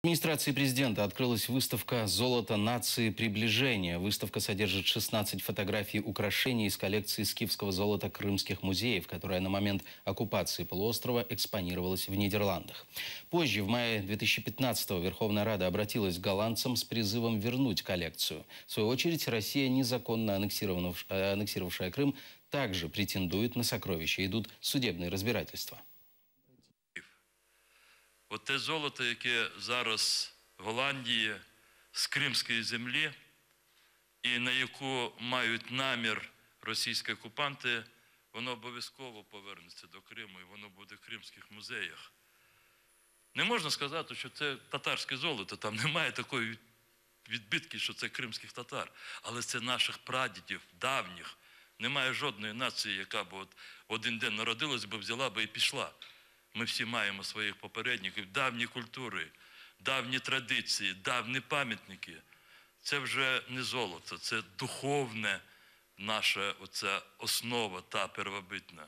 В администрации президента открылась выставка «Золото нации. Приближение». Выставка содержит 16 фотографий украшений из коллекции скифского золота крымских музеев, которая на момент оккупации полуострова экспонировалась в Нидерландах. Позже, в мае 2015-го, Верховная Рада обратилась к голландцам с призывом вернуть коллекцию. В свою очередь, Россия, незаконно аннексировавшая Крым, также претендует на сокровища. Идут судебные разбирательства. От те золото, яке зараз в Голландії з кримської землі і на яку мають намір російські окупанти, воно обов'язково повернеться до Криму і воно буде в кримських музеях. Не можна сказати, що це татарське золото, там немає такої відбитки, що це кримських татар, але це наших прадідів, давніх. Немає жодної нації, яка б от один день народилась би, взяла би і пішла. Ми всі маємо своїх попередників, давні культури, давні традиції, давні пам'ятники. Це вже не золото, це духовне наша оця основа та первобитна.